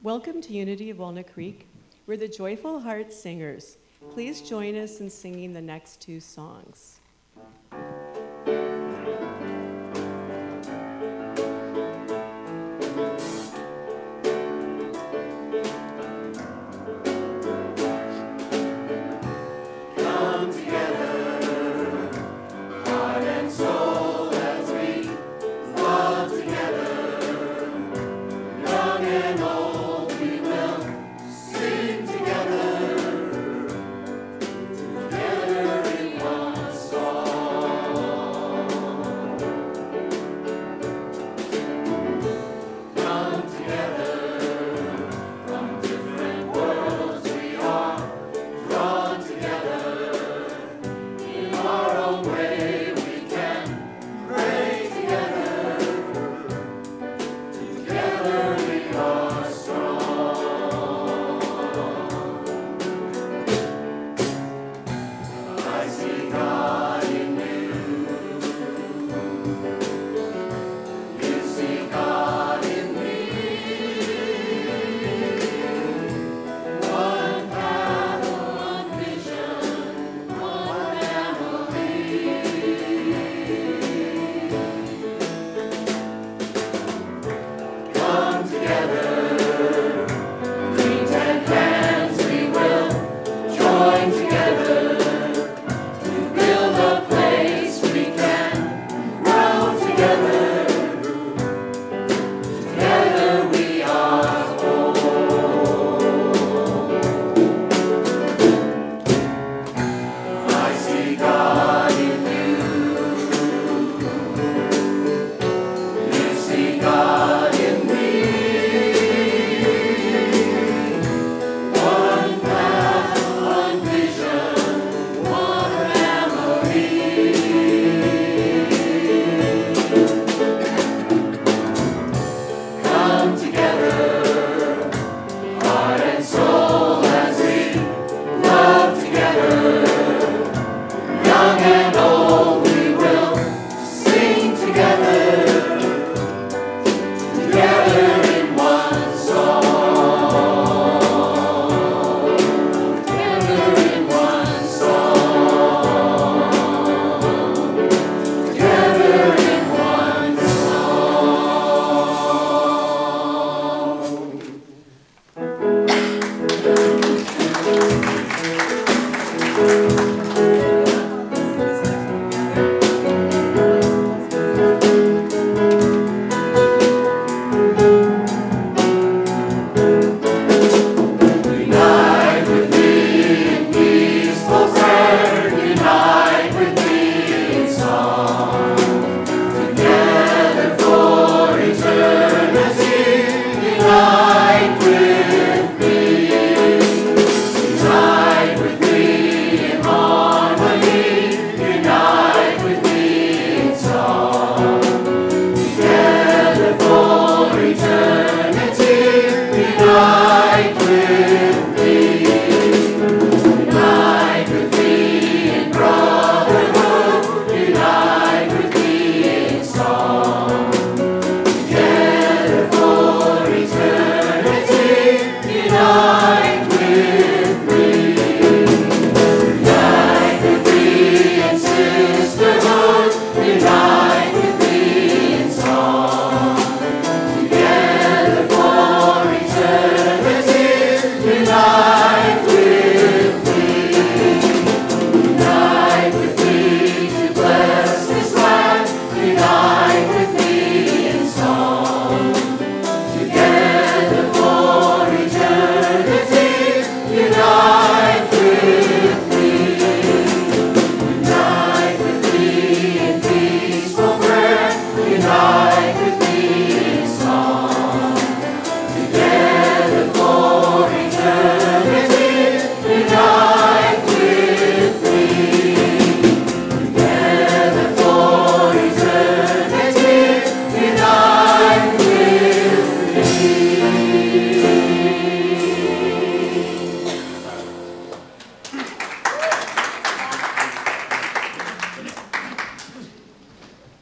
Welcome to Unity of Walnut Creek. We're the Joyful Heart Singers. Please join us in singing the next two songs.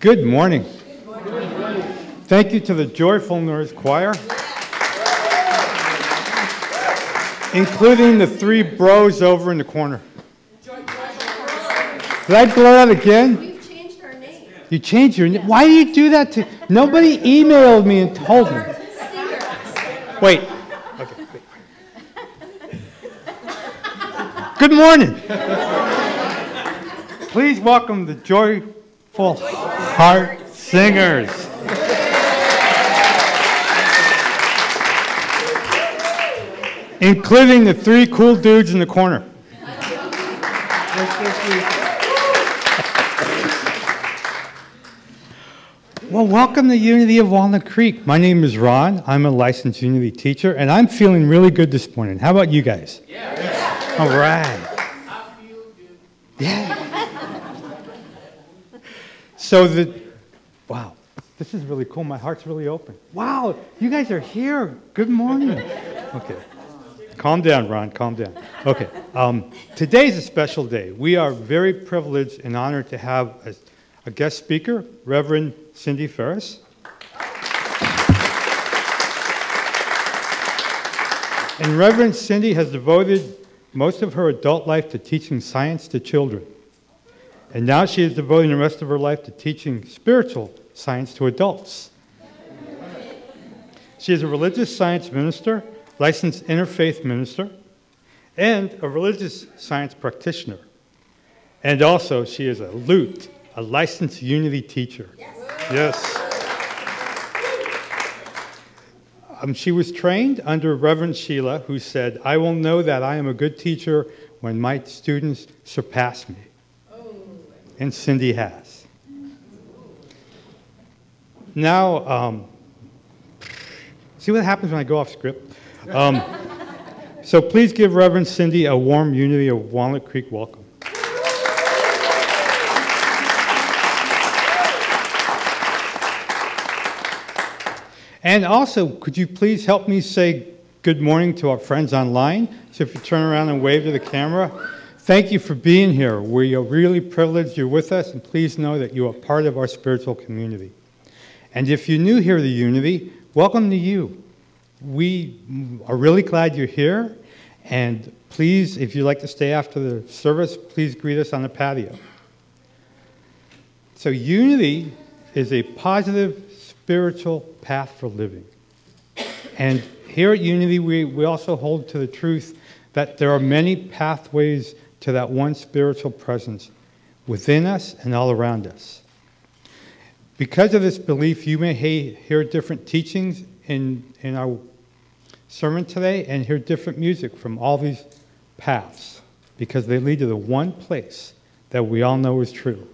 Good morning. Thank you to the Joyful North Choir. including the three bros over in the corner. Did I blow that again? We've changed our name. You changed your name? Why do you do that to... Nobody emailed me and told me. Wait. Okay, wait. Good morning. Please welcome the Joyful Heart Singers. Including the three cool dudes in the corner. Well, welcome to Unity of Walnut Creek. My name is Ron. I'm a licensed Unity teacher, and I'm feeling really good this morning. How about you guys? Yeah. All right. I feel good. Yeah. So wow, this is really cool. My heart's really open. Wow, you guys are here. Good morning. Okay. Calm down, Ron. Calm down. Okay. Today's a special day. We are very privileged and honored to have a guest speaker, Reverend Cindy Ferris. And Reverend Cindy has devoted most of her adult life to teaching science to children. And now she is devoting the rest of her life to teaching spiritual science to adults. She is a religious science minister, licensed interfaith minister, and a religious science practitioner. And also, she is a LUT, a licensed Unity teacher. Yes. She was trained under Reverend Sheila, who said, "I will know that I am a good teacher when my students surpass me." And Cindy has. Now, see what happens when I go off script? So please give Reverend Cindy a warm Unity of Walnut Creek welcome. And also, could you please help me say good morning to our friends online? So if you turn around and wave to the camera. Thank you for being here. We are really privileged you're with us, and please know that you are part of our spiritual community. And if you're new here to Unity, welcome to you. We are really glad you're here, and please, if you'd like to stay after the service, please greet us on the patio. So Unity is a positive spiritual path for living. And here at Unity, we also hold to the truth that there are many pathways to that one spiritual presence within us and all around us. Because of this belief, you may hear different teachings in our sermon today and hear different music from all these paths, because they lead to the one place that we all know is true,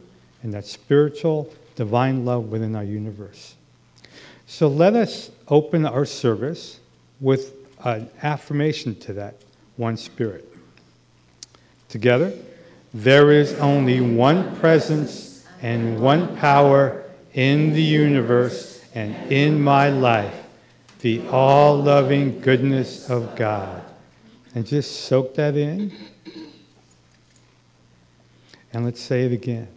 and that's spiritual, divine love within our universe. So let us open our service with an affirmation to that one spirit. Together, there is only one presence and one power in the universe and in my life, the all-loving goodness of God. And just soak that in. And let's say it again.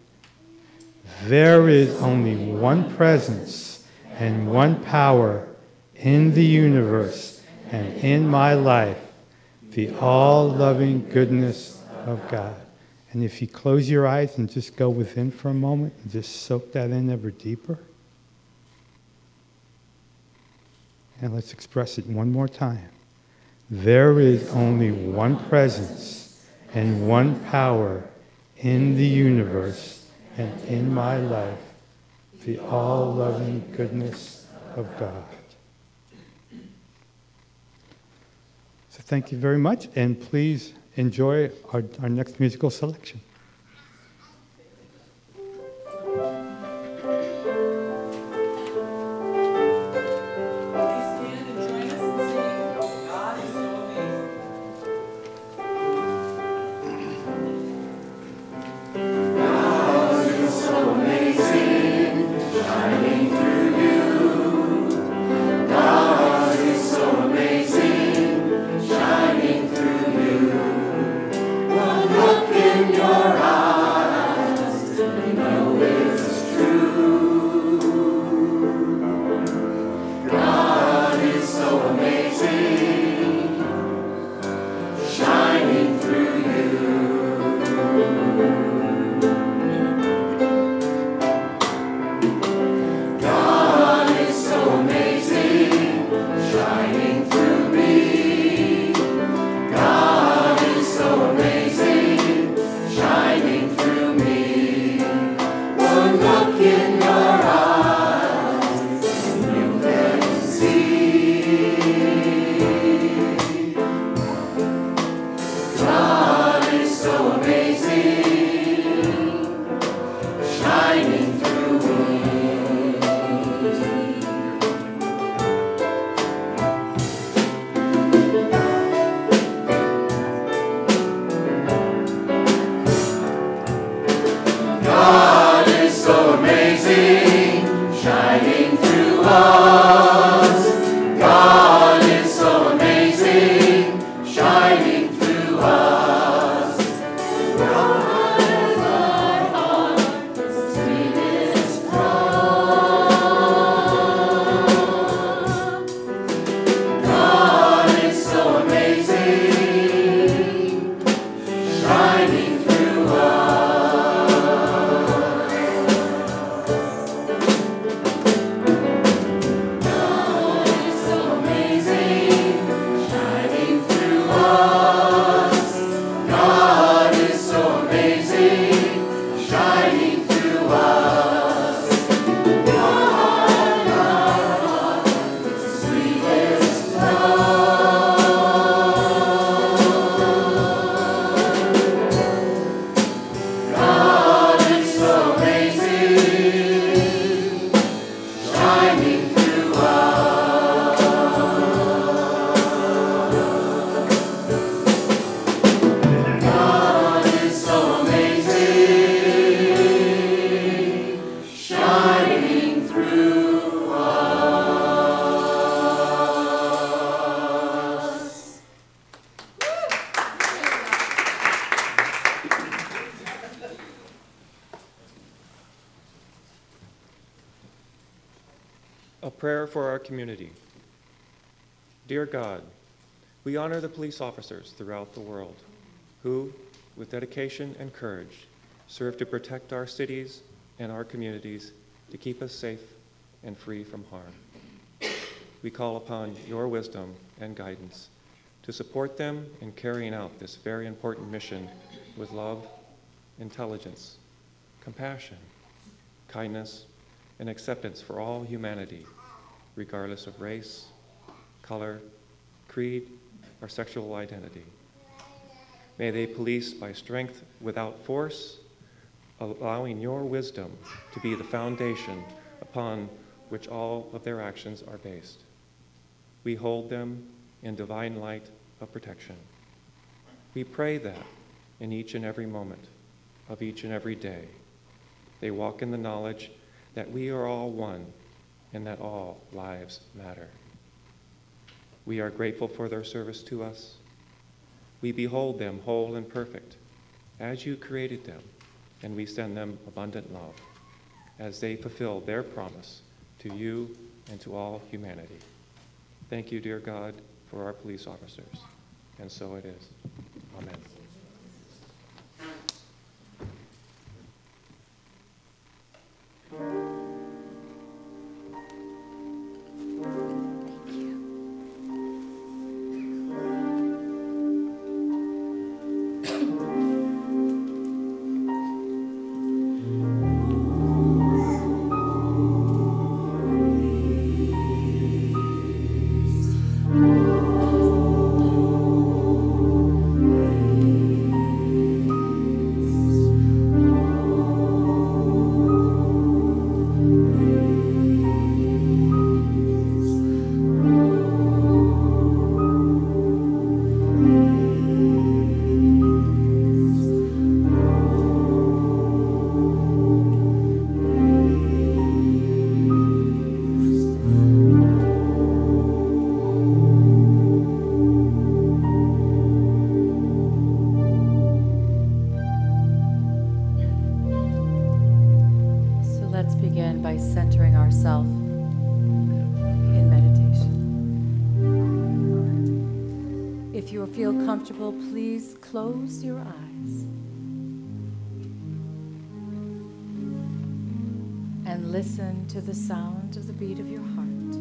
There is only one presence and one power in the universe and in my life, the all-loving goodness of God. And if you close your eyes and just go within for a moment and just soak that in ever deeper. And let's express it one more time. There is only one presence and one power in the universe and in my life, the all-loving goodness of God. So thank you very much, and please enjoy our next musical selection. In your prayer for our community. Dear God, we honor the police officers throughout the world who, with dedication and courage, serve to protect our cities and our communities to keep us safe and free from harm. We call upon your wisdom and guidance to support them in carrying out this very important mission with love, intelligence, compassion, kindness, and acceptance for all humanity, regardless of race, color, creed, or sexual identity. May they police by strength without force, allowing your wisdom to be the foundation upon which all of their actions are based. We hold them in divine light of protection. We pray that in each and every moment of each and every day, they walk in the knowledge that we are all one and that all lives matter. We are grateful for their service to us. We behold them whole and perfect as you created them, and we send them abundant love as they fulfill their promise to you and to all humanity. Thank you, dear God, for our police officers. And so it is. Amen. Please close your eyes and listen to the sound of the beat of your heart.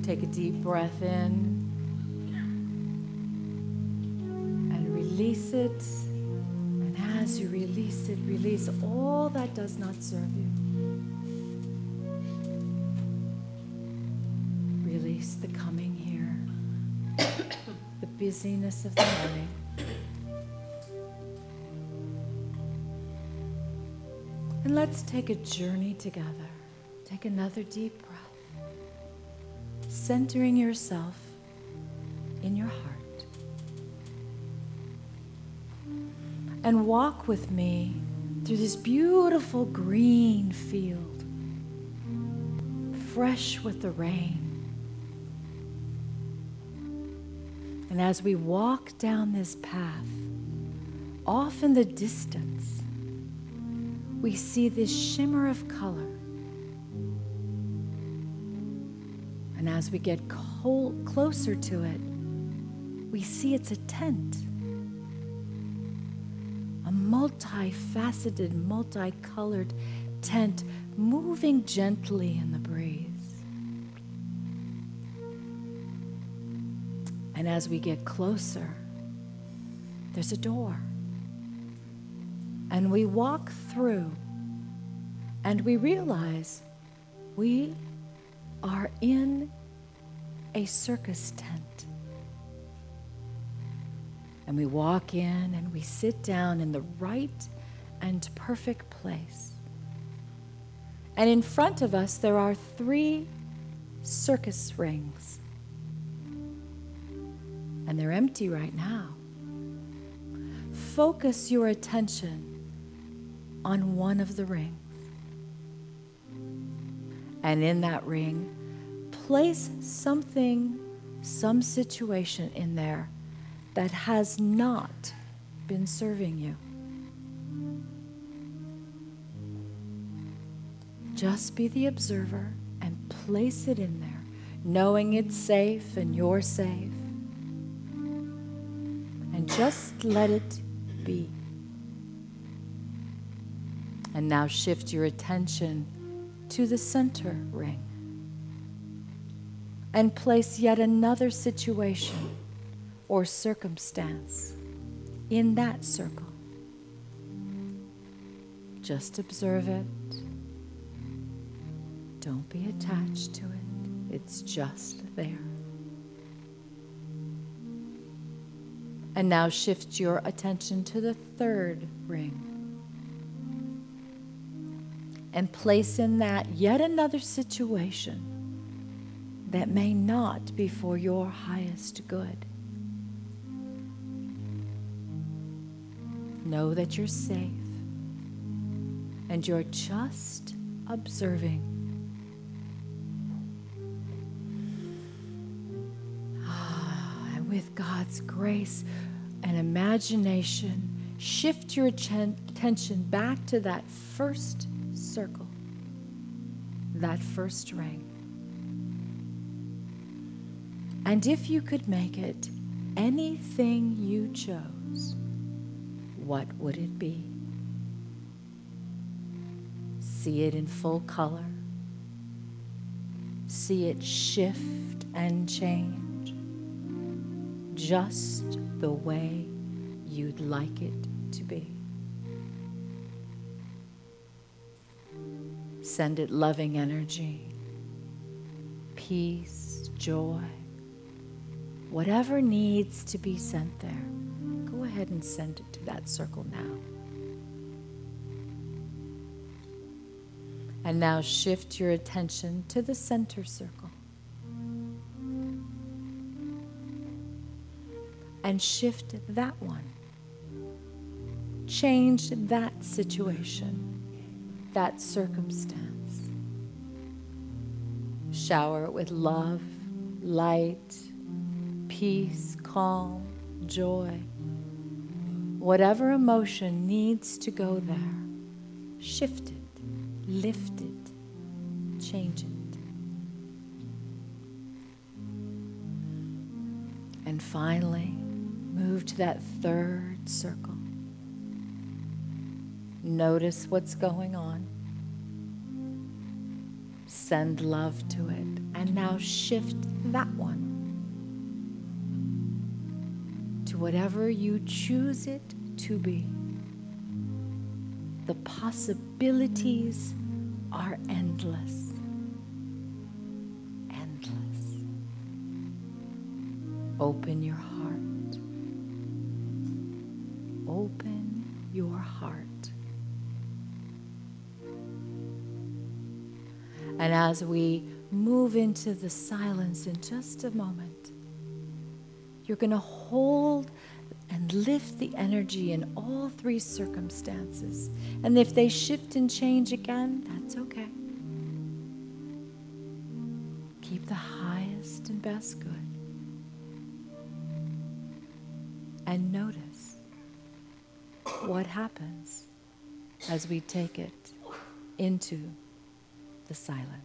Take a deep breath in and release it. And as you release it, release all that does not serve you. Release the coming here. The busyness of the morning. And let's take a journey together. Take another deep breath, centering yourself in your heart. And walk with me through this beautiful green field, fresh with the rain. And as we walk down this path, off in the distance, we see this shimmer of color. And as we get closer to it, we see it's a tent. A multifaceted, multicolored tent moving gently in the breeze. And as we get closer, there's a door. And we walk through, and we realize we are in a circus tent. And we walk in and we sit down in the right and perfect place. And in front of us, there are 3 circus rings. And they're empty right now. Focus your attention on one of the rings. And in that ring, place something, some situation in there that has not been serving you. Just be the observer and place it in there, knowing it's safe and you're safe. And just let it be. And now shift your attention to the center ring and place yet another situation or circumstance in that circle. Just observe it. Don't be attached to it. It's just there. And now shift your attention to the third ring and place in that yet another situation that may not be for your highest good. Know that you're safe and you're just observing. And with God's grace and imagination, shift your attention back to that first circle, that first ring. And if you could make it anything you chose, what would it be? See it in full color. See it shift and change, just the way you'd like it to be. Send it loving energy, peace, joy, whatever needs to be sent there. Go ahead and send it to that circle now. And now shift your attention to the center circle. And shift that one. Change that situation, that circumstance. Shower it with love, light, peace, calm, joy. Whatever emotion needs to go there, shift it, lift it, change it. And finally, move to that third circle. Notice what's going on. Send love to it. And now shift that one to whatever you choose it to be. The possibilities are endless. Endless. Open your heart. Open your heart. And as we move into the silence in just a moment, you're going to hold and lift the energy in all three circumstances. And if they shift and change again, that's okay. Keep the highest and best good. And notice what happens as we take it into the silence.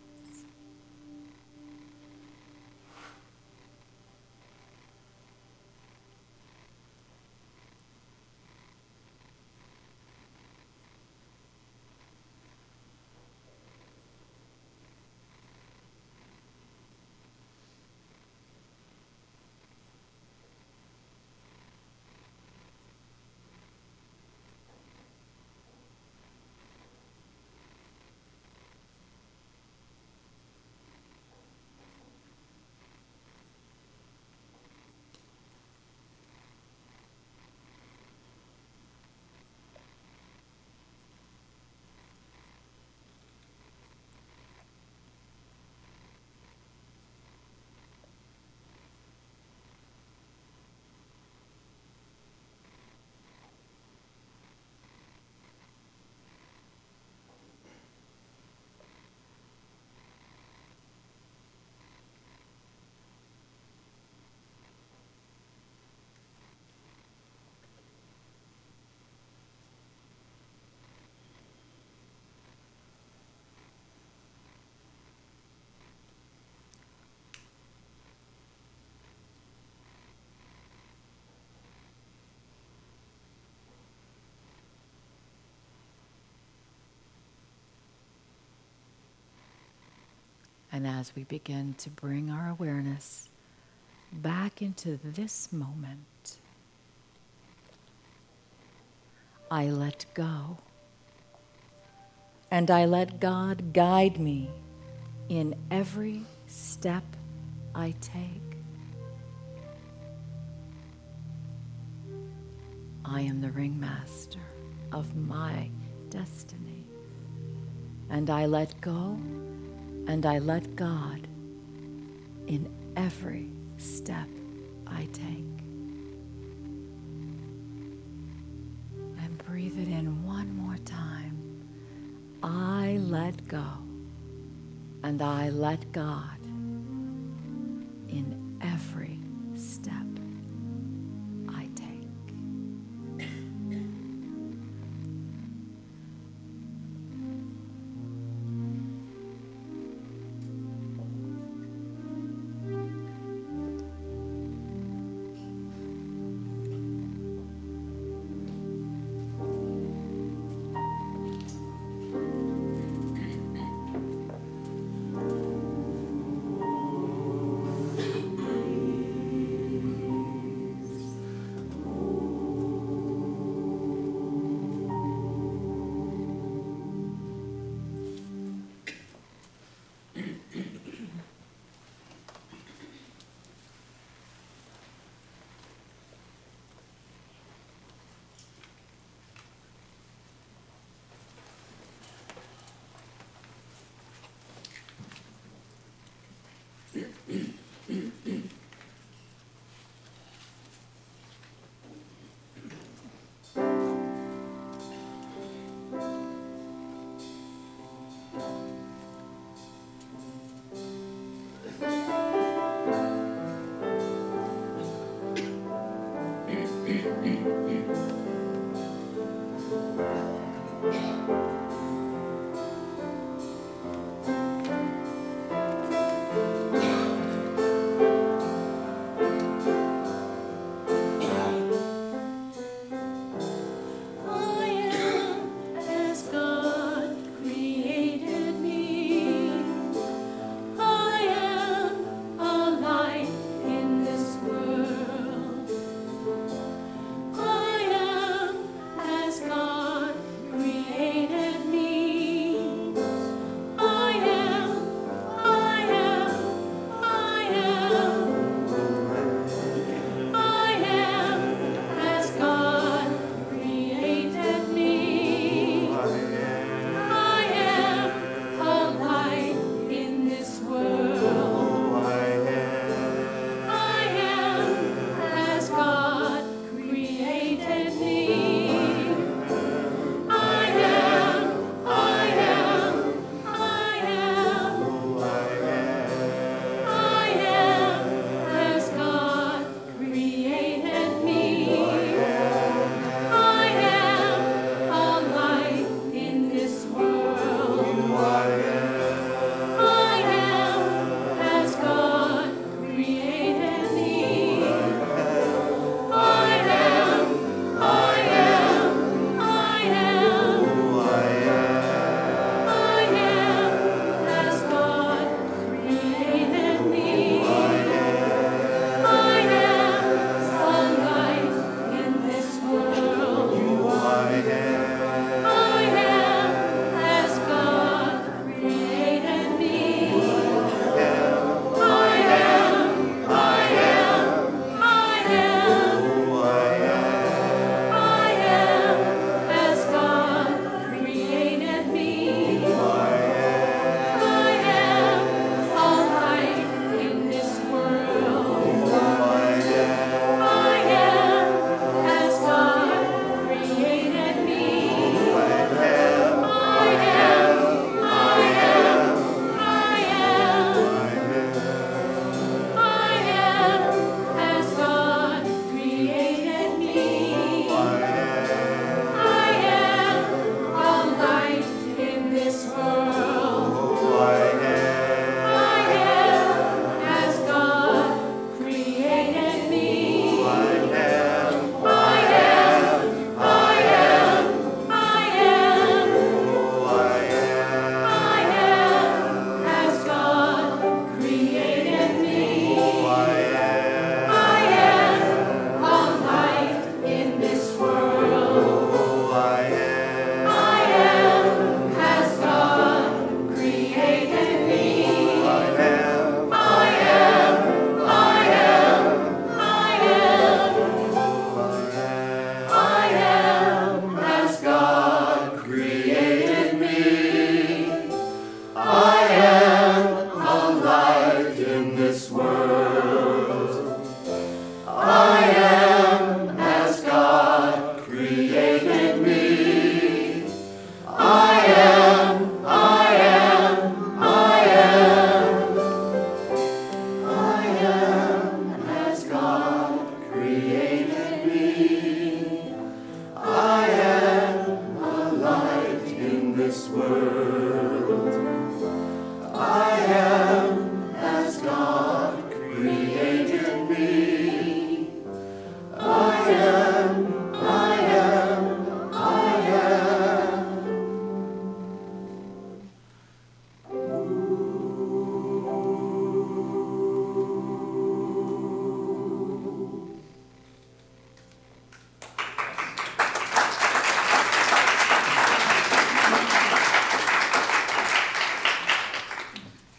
And as we begin to bring our awareness back into this moment, I let go. And I let God guide me in every step I take. I am the ringmaster of my destiny. And I let go and I let God in every step I take. And breathe it in one more time. I let go and I let God in every step I take. I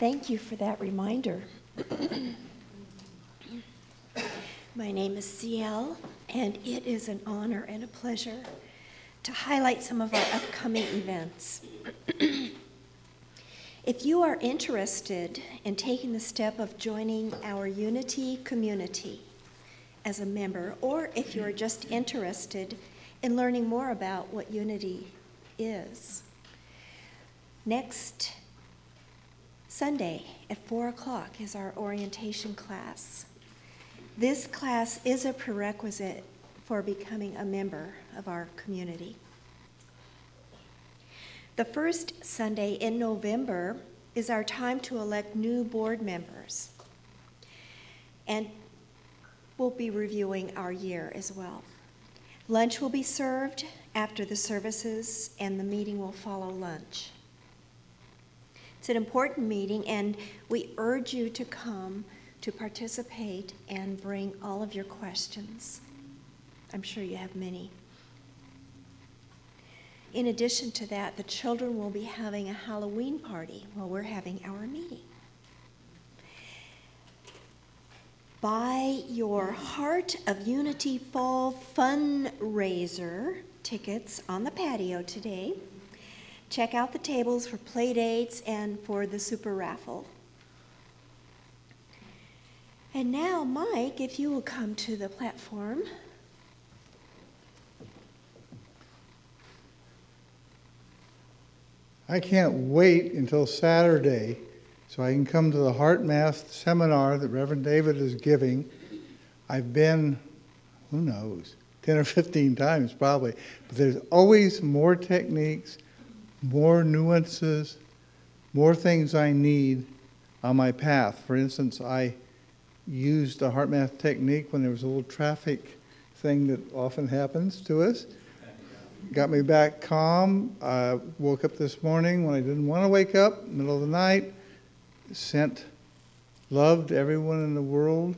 Thank you for that reminder. My name is CL, and it is an honor and a pleasure to highlight some of our upcoming events. If you are interested in taking the step of joining our Unity community as a member, or if you are just interested in learning more about what Unity is, next Sunday at 4 o'clock is our orientation class. This class is a prerequisite for becoming a member of our community. The first Sunday in November is our time to elect new board members. And we'll be reviewing our year as well. Lunch will be served after the services, and the meeting will follow lunch. It's an important meeting, and we urge you to come to participate and bring all of your questions. I'm sure you have many. In addition to that, the children will be having a Halloween party while we're having our meeting. Buy your Heart of Unity Fall fundraiser tickets on the patio today. Check out the tables for play dates and for the super raffle. And now, Mike, if you will come to the platform. I can't wait until Saturday so I can come to the Heart Math seminar that Reverend David is giving. I've been, who knows, 10 or 15 times probably, but there's always more techniques, more nuances, more things I need on my path. For instance, I used a Heart Math technique when there was a little traffic thing that often happens to us. Got me back calm. I woke up this morning when I didn't want to wake up, middle of the night, sent love to everyone in the world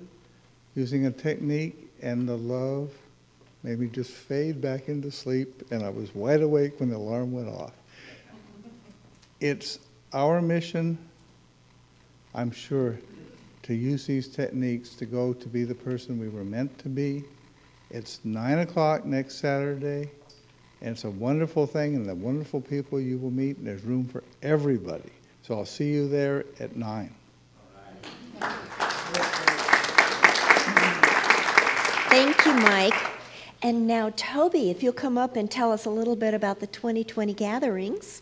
using a technique, and the love made me just fade back into sleep, and I was wide awake when the alarm went off. It's our mission, I'm sure, to use these techniques to go to be the person we were meant to be. It's 9 o'clock next Saturday. And it's a wonderful thing, and the wonderful people you will meet, and there's room for everybody. So I'll see you there at 9. Thank you, Mike. And now, Toby, if you'll come up and tell us a little bit about the 2020 gatherings.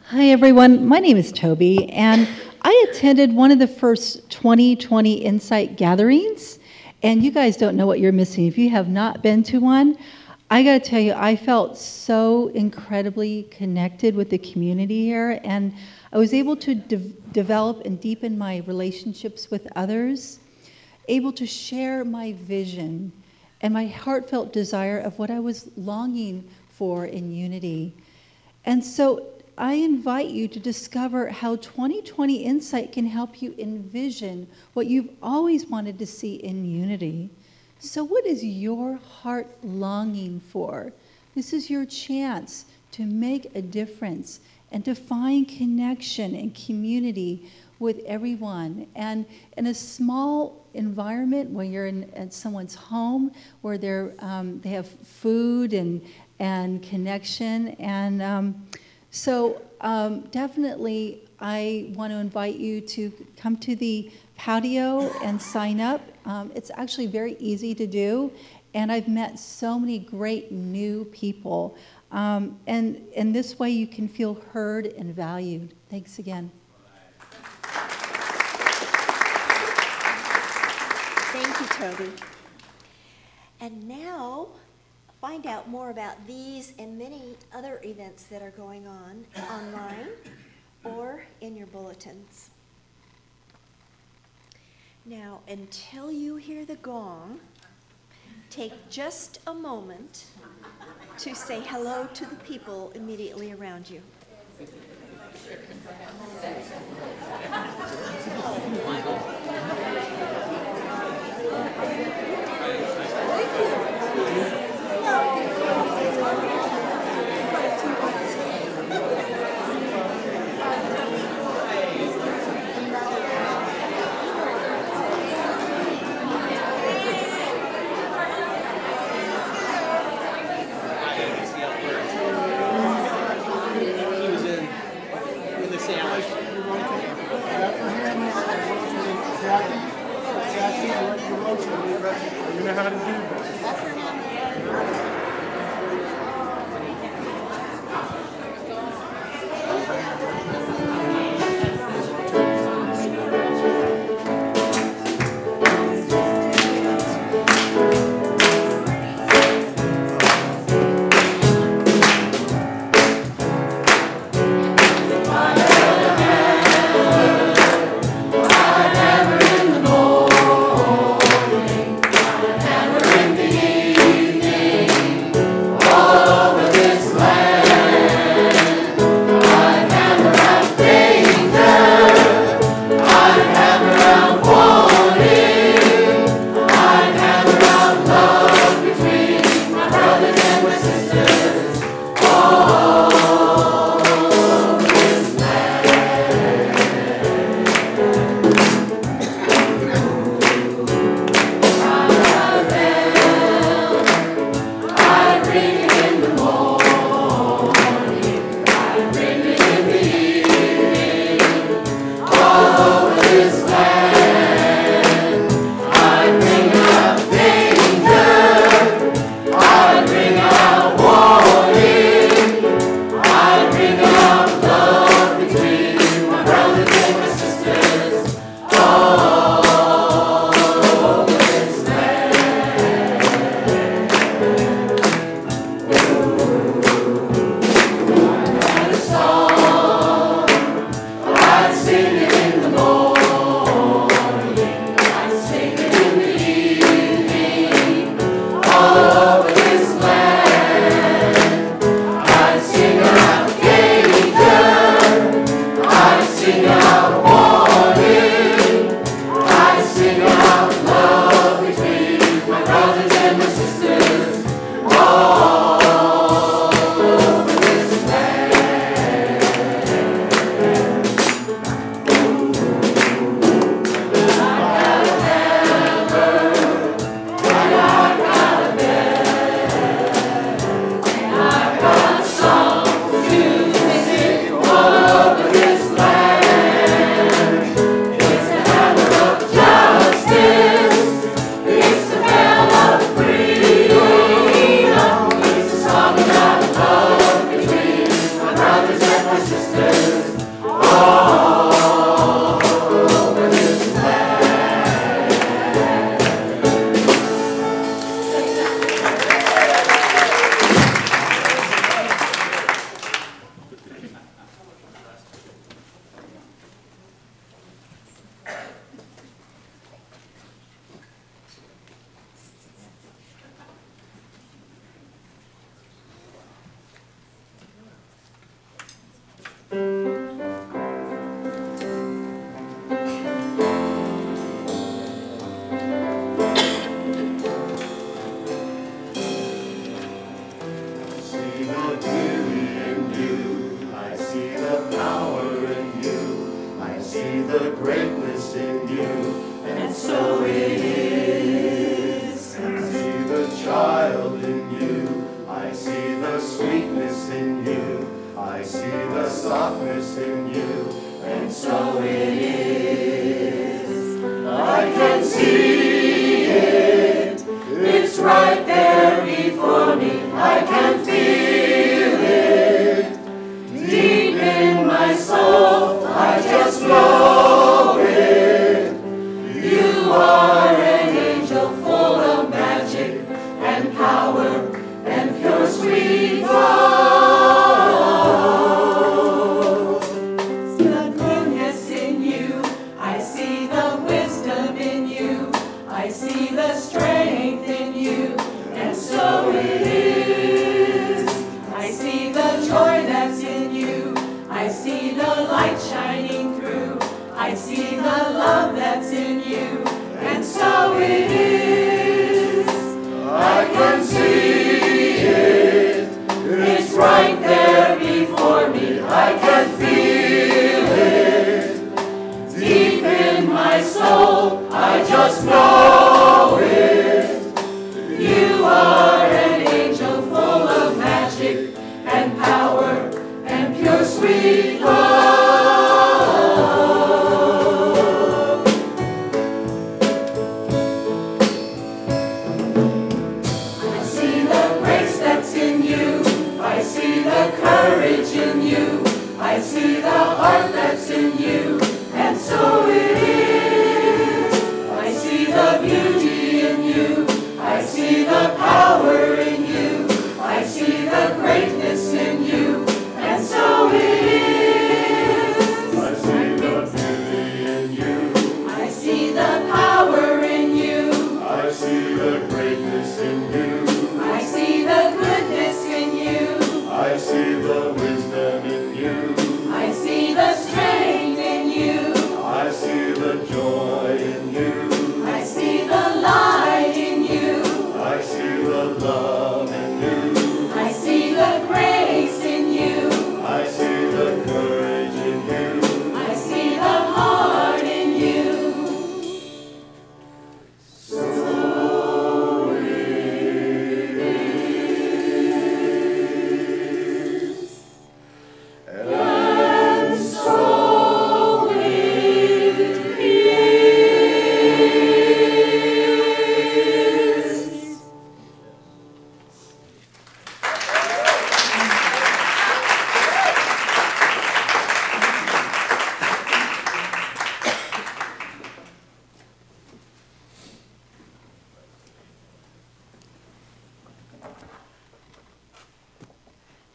Hi, everyone. My name is Toby, and I attended one of the first 2020 Insight gatherings. And you guys don't know what you're missing. If you have not been to one, I got to tell you, I felt so incredibly connected with the community here, and I was able to develop and deepen my relationships with others, able to share my vision and my heartfelt desire of what I was longing for in unity. And so I invite you to discover how 2020 Insight can help you envision what you've always wanted to see in unity. So what is your heart longing for? This is your chance to make a difference and to find connection and community with everyone. And in a small environment where you're at someone's home, where they have food and connection. And so definitely I want to invite you to come to the patio and sign up. It's actually very easy to do, and I've met so many great new people. And in this way you can feel heard and valued. Thanks again. Thank you, Toby. And now, find out more about these and many other events that are going on online or in your bulletins. Now, until you hear the gong, take just a moment to say hello to the people immediately around you. You know how to do that.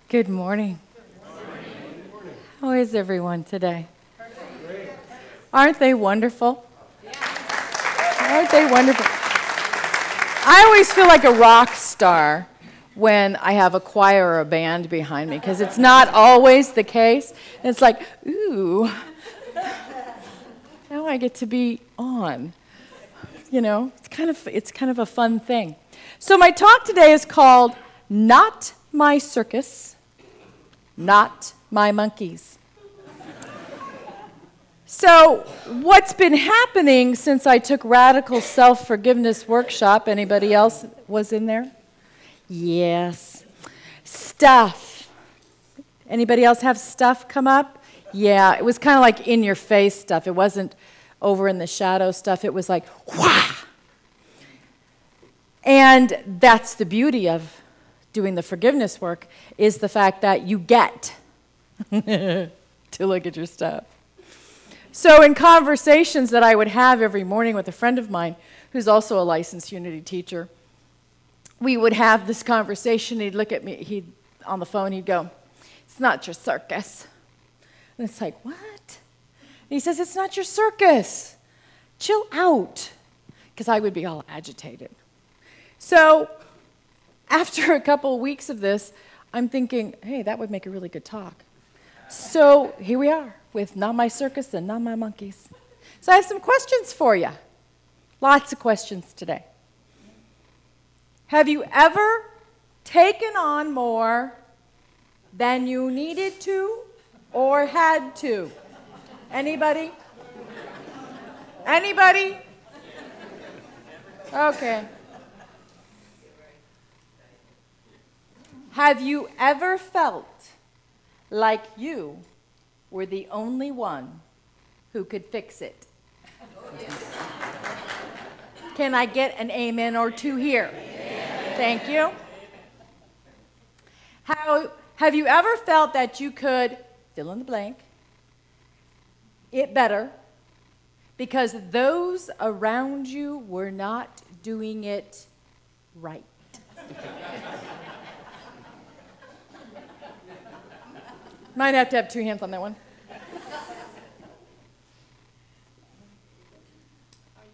Good morning. How is everyone today? Aren't they wonderful? Aren't they wonderful? I always feel like a rock star when I have a choir or a band behind me, because it's not always the case. And it's like, ooh, now I get to be on. You know, it's kind of a fun thing. So my talk today is called Not My Circus, Not My Monkeys. So what's been happening since I took Radical Self-Forgiveness Workshop, anybody else was in there? Yes. Stuff. Anybody else have stuff come up? Yeah, it was kind of like in-your-face stuff. It wasn't over in the shadow stuff. It was like, wah! And that's the beauty of doing the forgiveness work, is the fact that you get to look at your stuff. So in conversations that I would have every morning with a friend of mine who's also a licensed Unity teacher, we would have this conversation. He'd look at me, on the phone, he'd go, "It's not your circus." And it's like, what? And he says, "It's not your circus. Chill out." Because I would be all agitated. So after a couple of weeks of this, I'm thinking, hey, that would make a really good talk. So here we are with Not My Circus and Not My Monkeys. So I have some questions for you. Lots of questions today. Have you ever taken on more than you needed to or had to? Anybody? Anybody? Okay. Have you ever felt like you were the only one who could fix it? Can I get an amen or two here? Amen. Thank you. Have you ever felt that you could fill in the blank it better because those around you were not doing it right? Might have to have two hands on that one.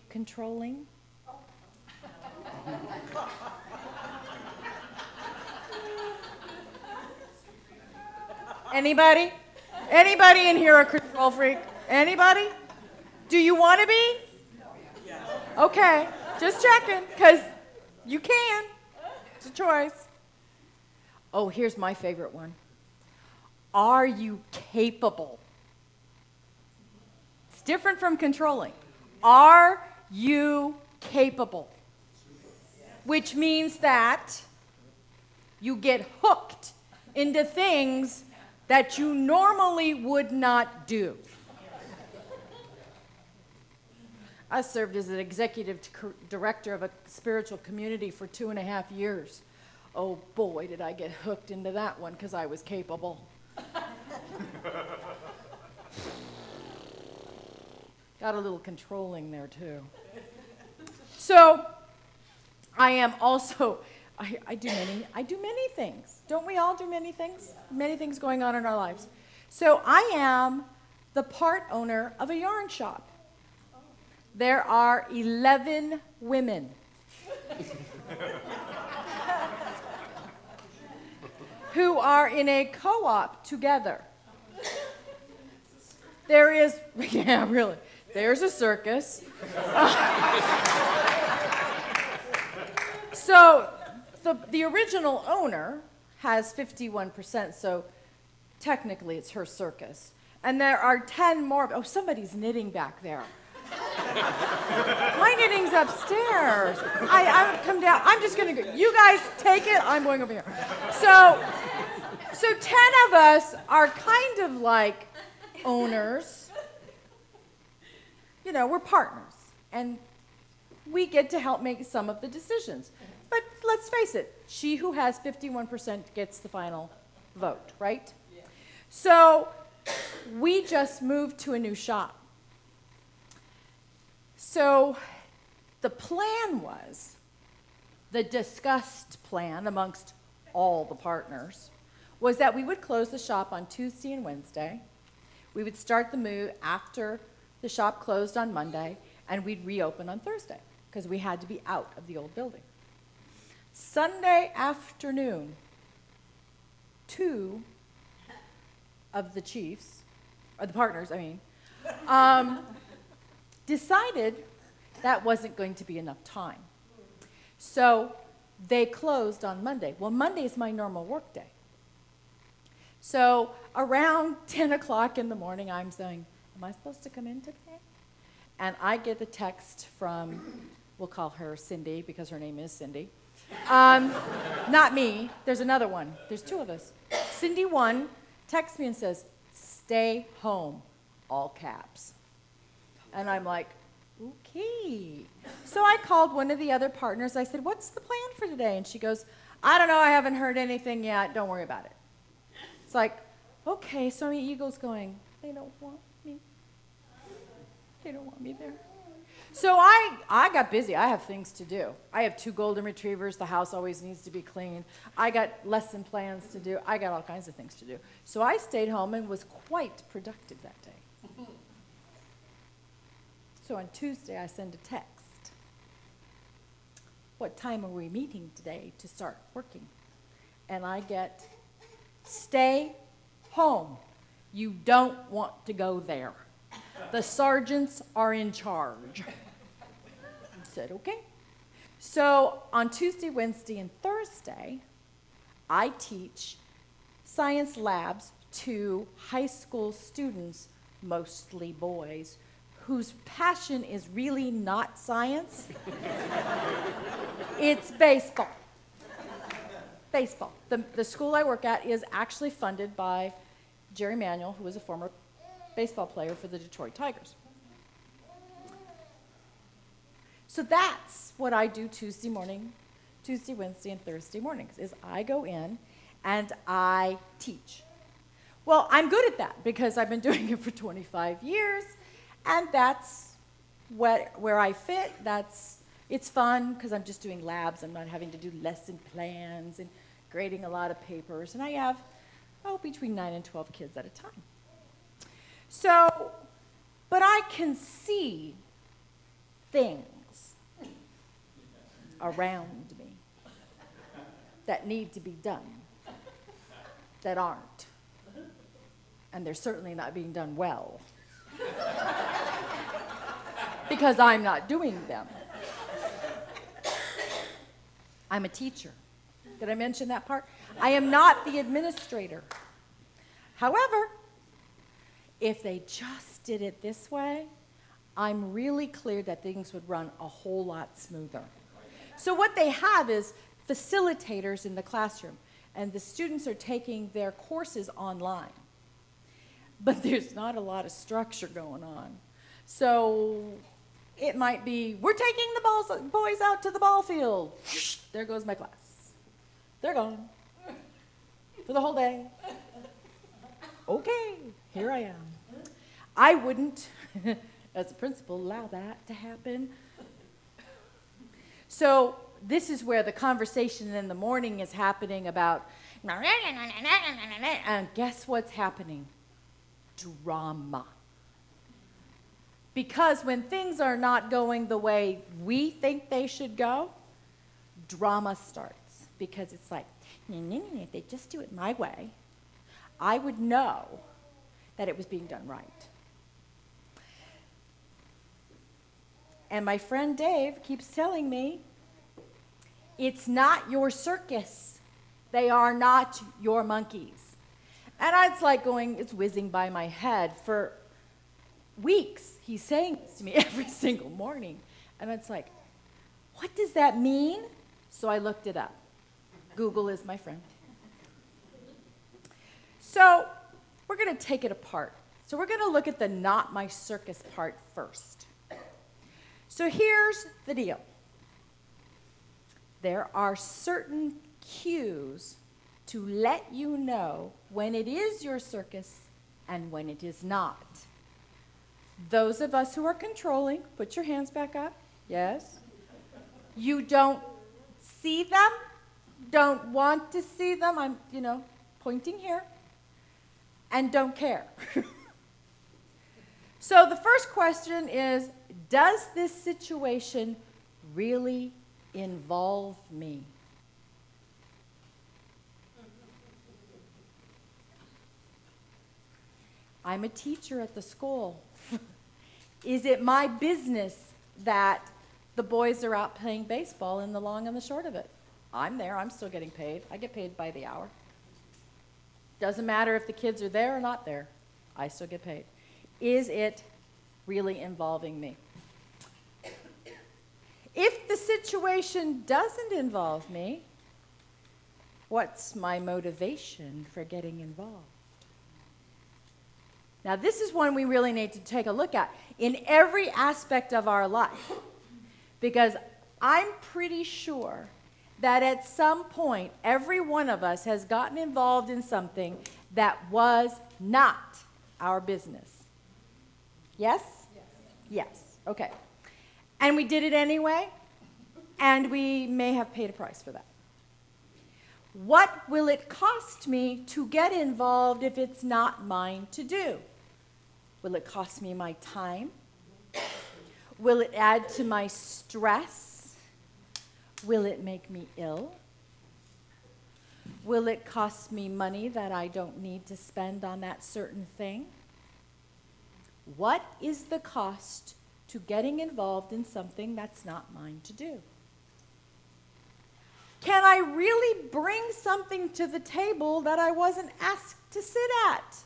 Controlling? Anybody? Anybody in here a control freak? Anybody? Do you want to be? Okay, just checking, because you can. It's a choice. Oh, here's my favorite one. Are you capable? It's different from controlling. Are you capable? Which means that you get hooked into things that you normally would not do. I served as an executive director of a spiritual community for 2.5 years. Oh boy, did I get hooked into that one because I was capable. Got a little controlling there too. So I am also, I do many things. Don't we all do many things? Many things going on in our lives. So I am the part owner of a yarn shop. There are 11 women. Who are in a co-op together. There is, yeah, really, there's a circus. So the original owner has 51%, so technically it's her circus. And there are 10 more, oh, somebody's knitting back there. My knitting's upstairs. I come down. I'm just going to go. You guys take it. I'm going over here. So 10 of us are kind of like owners. You know, we're partners. And we get to help make some of the decisions. But let's face it, she who has 51% gets the final vote, right? Yeah. So we just moved to a new shop. So the plan was, the discussed plan amongst all the partners, was that we would close the shop on Tuesday and Wednesday. We would start the move after the shop closed on Monday, and we'd reopen on Thursday because we had to be out of the old building. Sunday afternoon, 2 of the chiefs, or the partners, I mean, decided that wasn't going to be enough time. So they closed on Monday. Well, Monday is my normal work day. So around 10 o'clock in the morning, I'm saying, am I supposed to come in today? And I get a text from, we'll call her Cindy because her name is Cindy. Not me, there's another one. There's 2 of us. Cindy 1 texts me and says, stay home, all caps. And I'm like, okay. So I called one of the other partners. I said, what's the plan for today? And she goes, I don't know, I haven't heard anything yet. Don't worry about it. It's like, okay, so my ego's going, they don't want me. They don't want me there. So I got busy. I have things to do. I have 2 golden retrievers. The house always needs to be clean. I got lesson plans to do. I got all kinds of things to do. So I stayed home and was quite productive that day. So on Tuesday, I send a text. What time are we meeting today to start working? And I get, stay home. You don't want to go there. The sergeants are in charge. I said, okay. So on Tuesday, Wednesday, and Thursday, I teach science labs to high school students, mostly boys, whose passion is really not science. It's baseball. Baseball. The school I work at is actually funded by Jerry Manuel, who was a former baseball player for the Detroit Tigers. So that's what I do Tuesday morning, Tuesday, Wednesday, and Thursday mornings, is I go in and I teach. Well, I'm good at that because I've been doing it for 25 years, and that's where I fit. It's fun because I'm just doing labs. I'm not having to do lesson plans and grading a lot of papers, and I have, between 9 and 12 kids at a time. So, but I can see things around me that need to be done that aren't. And they're certainly not being done well because I'm not doing them. I'm a teacher. Did I mention that part? I am not the administrator. However, if they just did it this way, I'm really clear that things would run a whole lot smoother. So what they have is facilitators in the classroom, and the students are taking their courses online. But there's not a lot of structure going on. So it might be, we're taking the boys out to the ball field. There goes my class. They're gone for the whole day. Okay, here I am. I wouldn't, as a principal, allow that to happen. So this is where the conversation in the morning is happening about, and guess what's happening? Drama. Because when things are not going the way we think they should go, drama starts. Because it's like, if they just do it my way, I would know that it was being done right. And my friend Dave keeps telling me, it's not your circus. They are not your monkeys. And it's like going, it's whizzing by my head. For weeks, he's saying this to me every single morning. And it's like, what does that mean? So I looked it up. Google is my friend. So we're going to take it apart. So we're going to look at the not my circus part first. So here's the deal. There are certain cues to let you know when it is your circus and when it is not. Those of us who are controlling, put your hands back up. Yes. You don't see them, don't want to see them. pointing here, and don't care. So the first question is, does this situation really involve me? I'm a teacher at the school. Is it my business that the boys are out playing baseball in the long and the short of it? I'm there. I'm still getting paid. I get paid by the hour. Doesn't matter if the kids are there or not there. I still get paid. Is it really involving me? If the situation doesn't involve me, what's my motivation for getting involved? Now, this is one we really need to take a look at in every aspect of our life, because I'm pretty sure that at some point, every one of us has gotten involved in something that was not our business. Yes? Yes. Okay. And we did it anyway, and we may have paid a price for that. What will it cost me to get involved if it's not mine to do? Will it cost me my time? Will it add to my stress? Will it make me ill? Will it cost me money that I don't need to spend on that certain thing? What is the cost to getting involved in something that's not mine to do? Can I really bring something to the table that I wasn't asked to sit at?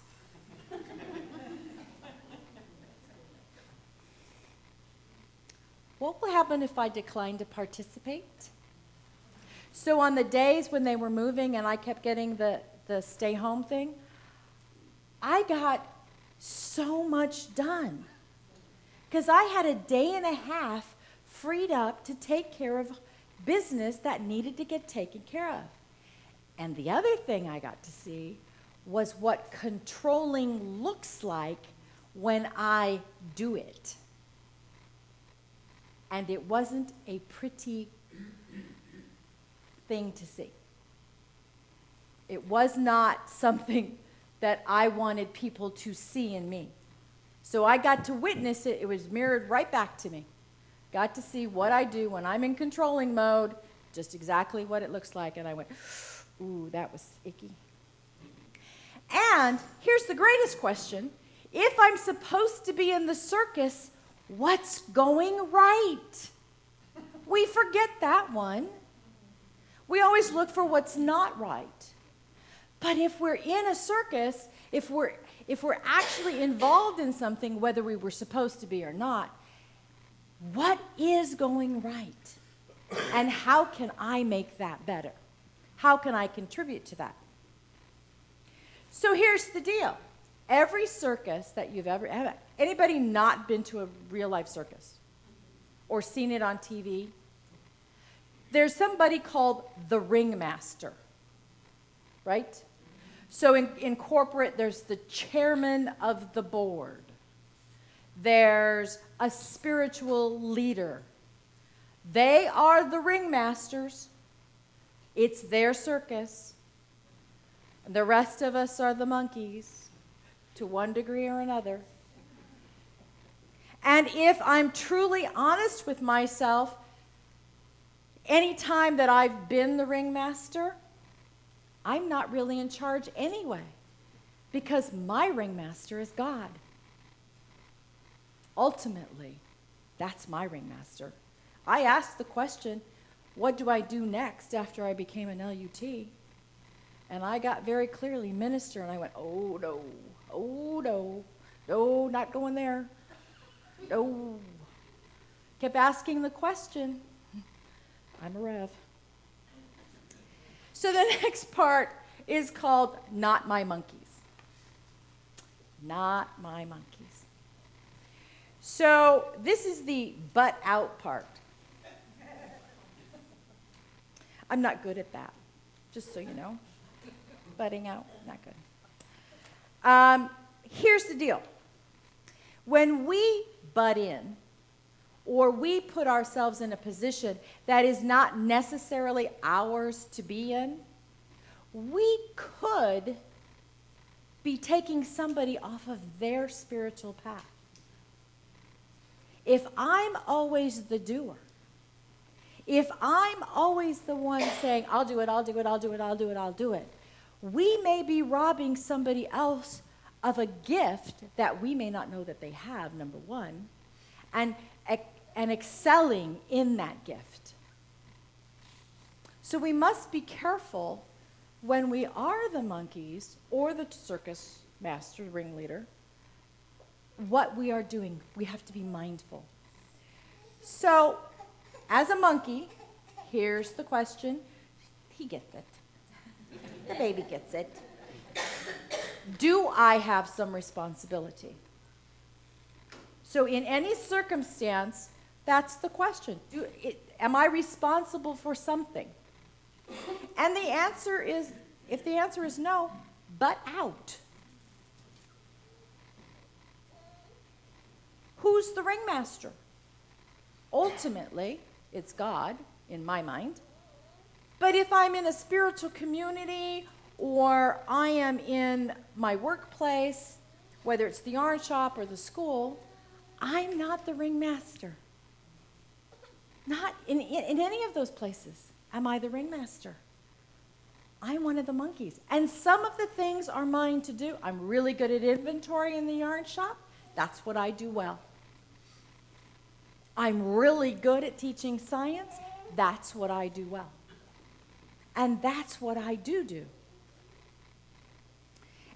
What will happen if I decline to participate? So on the days when they were moving and I kept getting the stay home thing, I got so much done because I had a day and a half freed up to take care of business that needed to get taken care of. And the other thing I got to see was what controlling looks like when I do it. And it wasn't a pretty thing to see. It was not something that I wanted people to see in me. So I got to witness it. It was mirrored right back to me. Got to see what I do when I'm in controlling mode, just exactly what it looks like. And I went, ooh, that was icky. And here's the greatest question. If I'm supposed to be in the circus, what's going right? We forget that one. We always look for what's not right. But if we're in a circus, if we're actually involved in something, whether we were supposed to be or not, what is going right? And how can I make that better? How can I contribute to that? So here's the deal. Every circus that you've ever had, anybody not been to a real life circus or seen it on TV? There's somebody called the ringmaster, right? So in corporate, there's the chairman of the board. There's a spiritual leader. They are the ringmasters. It's their circus. The rest of us are the monkeys, to one degree or another. And if I'm truly honest with myself, any time that I've been the ringmaster, I'm not really in charge anyway, because my ringmaster is God. Ultimately, that's my ringmaster. I asked the question, what do I do next after I became an LUT? And I got very clearly minister, and I went, oh no, not going there. No. Kept asking the question. I'm a rev. So the next part is called Not My Monkeys. Not my monkeys. So this is the butt out part. I'm not good at that, just so you know. Butting out, not good. Here's the deal. When we butt in, or we put ourselves in a position that is not necessarily ours to be in, we could be taking somebody off of their spiritual path. If I'm always the doer, if I'm always the one saying, I'll do it, I'll do it, I'll do it, I'll do it, I'll do it, we may be robbing somebody else of a gift that we may not know that they have, number one, and excelling in that gift. So we must be careful when we are the monkeys or the circus master, ringleader, what we are doing. We have to be mindful. So, as a monkey, here's the question. He gets it. The baby gets it. Do I have some responsibility? So in any circumstance, that's the question. Am I responsible for something? And the answer is, if the answer is no, butt out. Who's the ringmaster? Ultimately, it's God, in my mind. But if I'm in a spiritual community or I am in my workplace, whether it's the yarn shop or the school, I'm not the ringmaster. Not in any of those places am I the ringmaster. I'm one of the monkeys. And some of the things are mine to do. I'm really good at inventory in the yarn shop. That's what I do well. I'm really good at teaching science. That's what I do well. And that's what I do.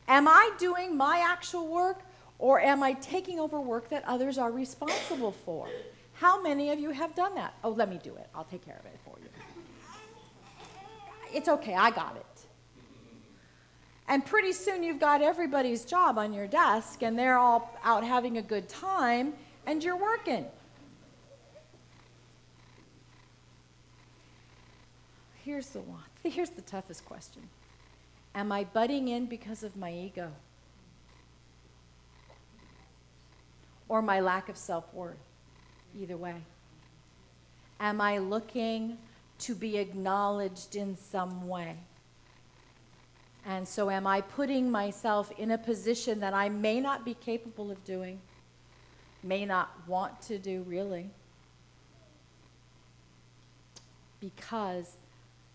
Am I doing my actual work, or am I taking over work that others are responsible for? How many of you have done that? Oh, let me do it. I'll take care of it for you. It's okay, I got it. And pretty soon you've got everybody's job on your desk, and they're all out having a good time, and you're working. Here's the toughest question. Am I butting in because of my ego? Or my lack of self-worth? Either way. Am I looking to be acknowledged in some way? And so am I putting myself in a position that I may not be capable of doing, may not want to do really, because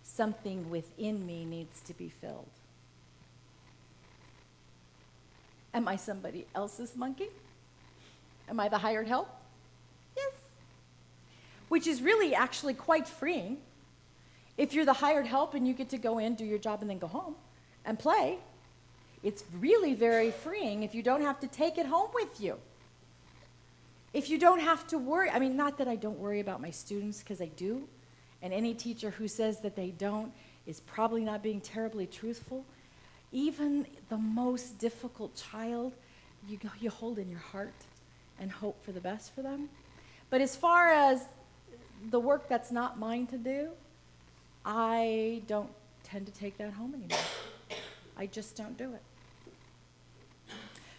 something within me needs to be filled? Am I somebody else's monkey? Am I the hired help? Yes. Which is really actually quite freeing. If you're the hired help and you get to go in, do your job, and then go home and play, it's really very freeing if you don't have to take it home with you. If you don't have to worry, I mean, not that I don't worry about my students, because I do, and any teacher who says that they don't is probably not being terribly truthful. Even the most difficult child, you hold in your heart and hope for the best for them. But as far as the work that's not mine to do, I don't tend to take that home anymore. I just don't do it.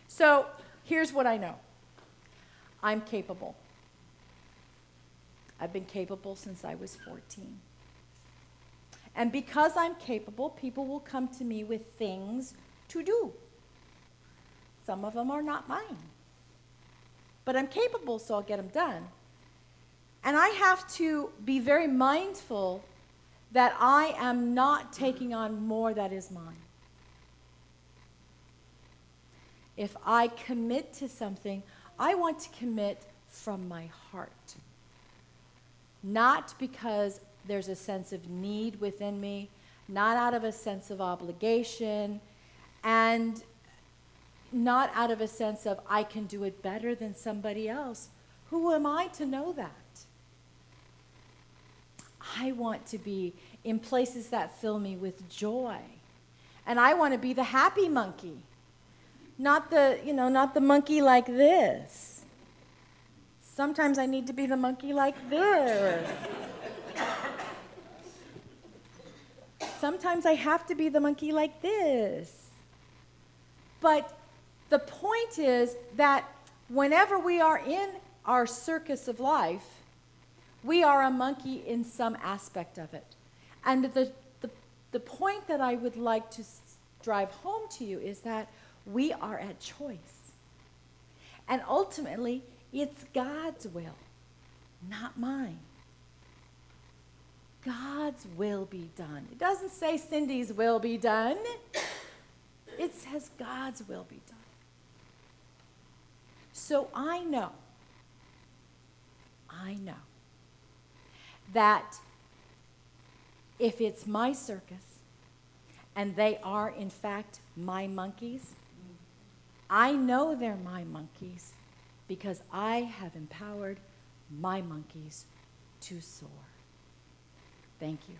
So here's what I know. I'm capable. I've been capable since I was 14. And because I'm capable, people will come to me with things to do. Some of them are not mine. But I'm capable, so I'll get them done. And I have to be very mindful that I am not taking on more that is mine. If I commit to something, I want to commit from my heart. Not because there's a sense of need within me, not out of a sense of obligation, and not out of a sense of I can do it better than somebody else. Who am I to know that? I want to be in places that fill me with joy. And I want to be the happy monkey. Not the monkey like this. Sometimes I need to be the monkey like this. Sometimes I have to be the monkey like this. But the point is that whenever we are in our circus of life, we are a monkey in some aspect of it. And the point that I would like to drive home to you is that we are at choice. And ultimately, it's God's will, not mine. God's will be done. It doesn't say Cindy's will be done. It says God's will be done. So I know that if it's my circus and they are in fact my monkeys, I know they're my monkeys because I have empowered my monkeys to soar. Thank you.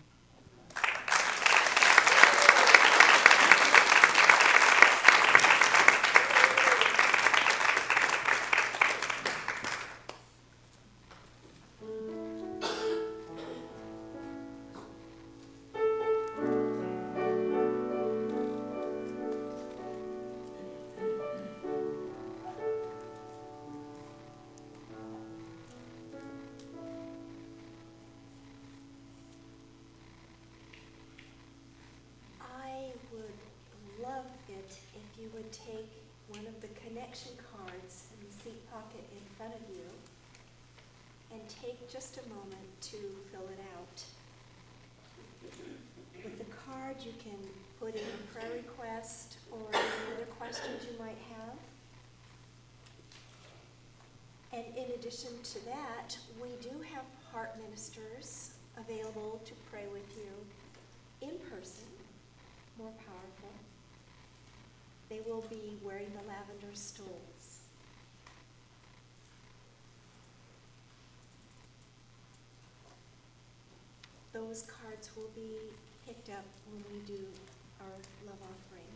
You would take one of the connection cards in the seat pocket in front of you and take just a moment to fill it out. With the card, you can put in a prayer request or any other questions you might have. And in addition to that, we do have heart ministers available to pray with you in person, more powerful. They will be wearing the lavender stoles. Those cards will be picked up when we do our love offering.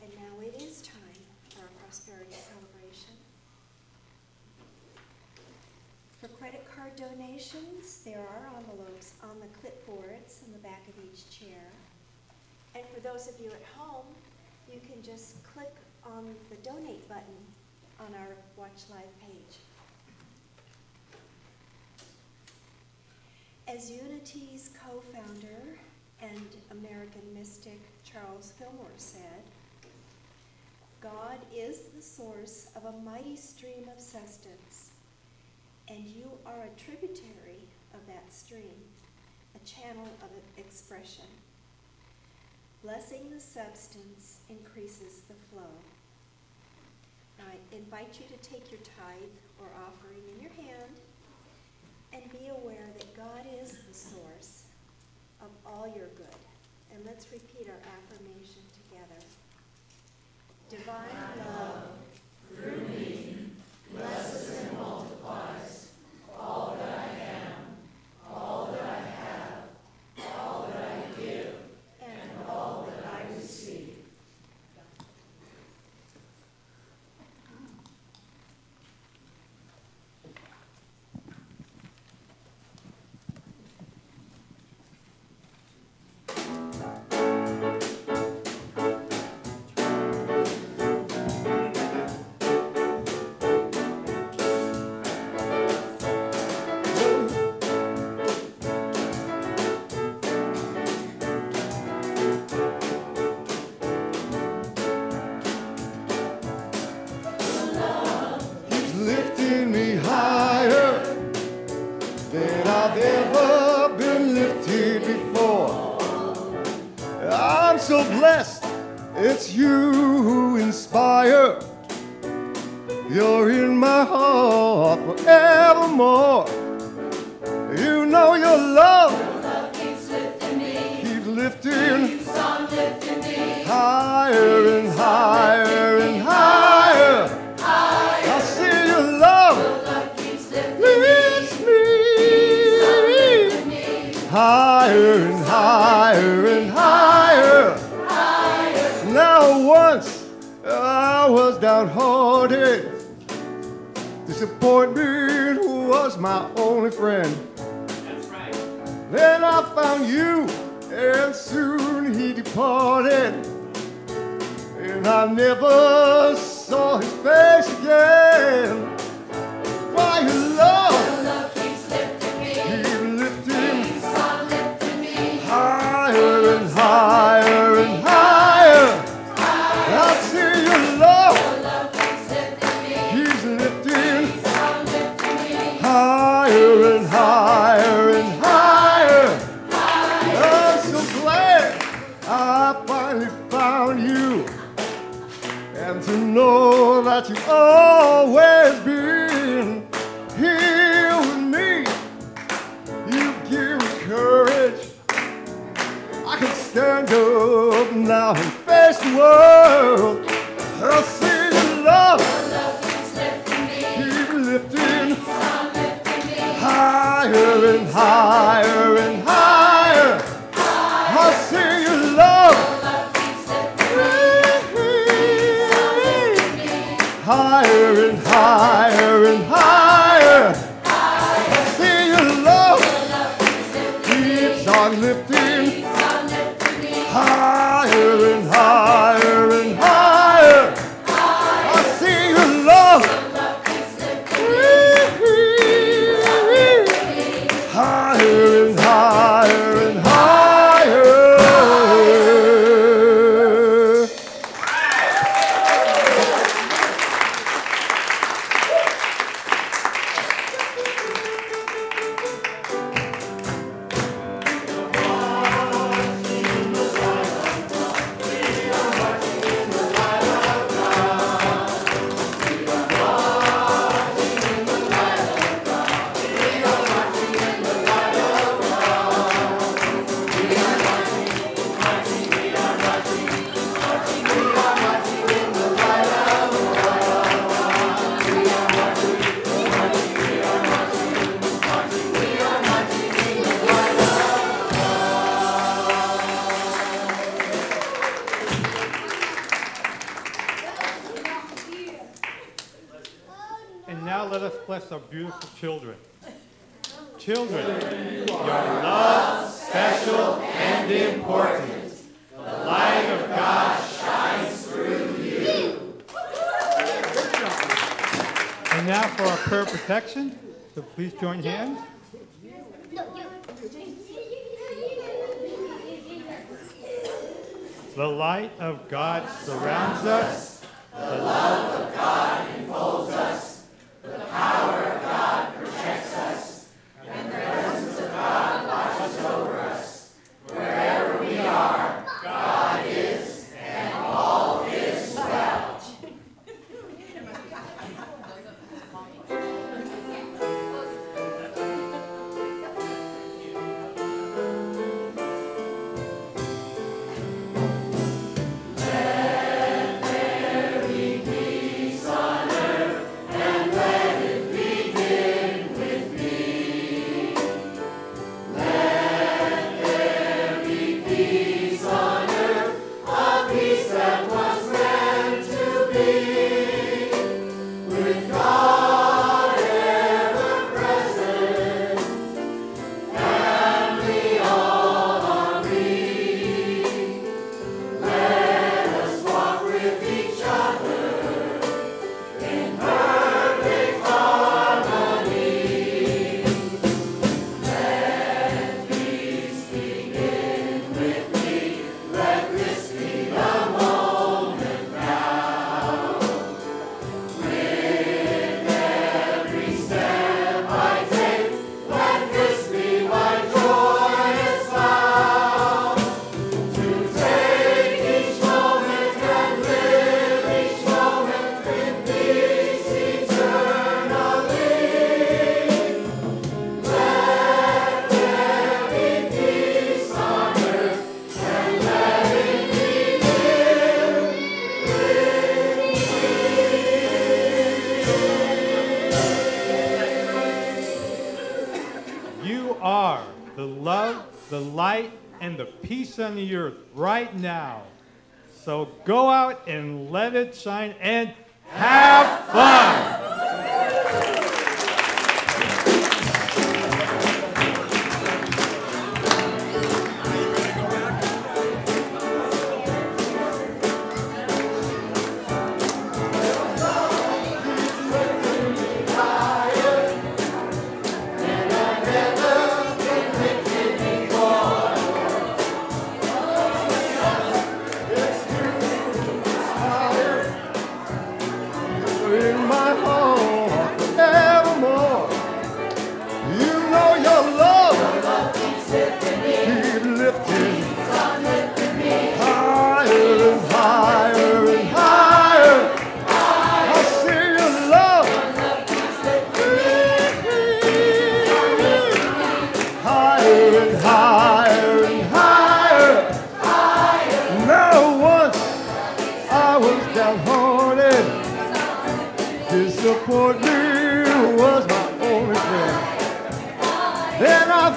And now it is time for our prosperity celebration. For credit card donations, there are envelopes on the clipboards in the back of each chair. And for those of you at home, you can just click on the donate button on our Watch Live page. As Unity's co-founder and American mystic Charles Fillmore said, God is the source of a mighty stream of sustenance, and you are a tributary of that stream, a channel of expression. Blessing the substance increases the flow. Now, I invite you to take your tithe or offering in your hand and be aware that God is the source of all your good. And let's repeat our affirmation together. Divine love through me blesses and multiplies all that I am, all that I have, all that I give, and all that I receive. Lifting me higher than I've ever been lifted before. I'm so blessed, it's you who inspire. You're in my heart forevermore. You know your love keeps lifting me, keeps lifting, keeps on lifting me, higher and higher and higher. I see your love keeps lifting lifts me higher and higher and higher. Now once I was downhearted. Disappointment was my only friend. That's right. Then I found you, and soon he departed. And I never saw his face again. Why your love Your love keeps lifting me, keep lifting keeps on lifting me, higher higher and higher and higher. I'm so glad I finally found you, and to know that you've always been here with me. You give me courage. I can stand up now and face the world. I'll see your love. Keep lifting. Higher and higher and higher. I'll see your love. Higher and higher and higher. I'll see your love. Keeps on lifting. Higher and higher and higher. I see your love. Higher and higher and higher. And now let us bless our beautiful children. Children, your love, special and important. The light of God shines through you. And now for our prayer protection. So please join hands. The light of God surrounds us. The love of God enfolds us. The power of God protects us. And the presence of God watches over us. Wherever we are, God is, and all is well. The light and the peace on the earth right now. So go out and let it shine and have fun. In my heart.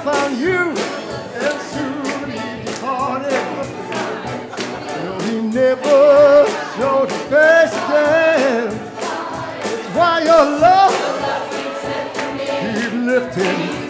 found you, and soon he departed. No, he never showed his face again. It's why your love keeps lifting.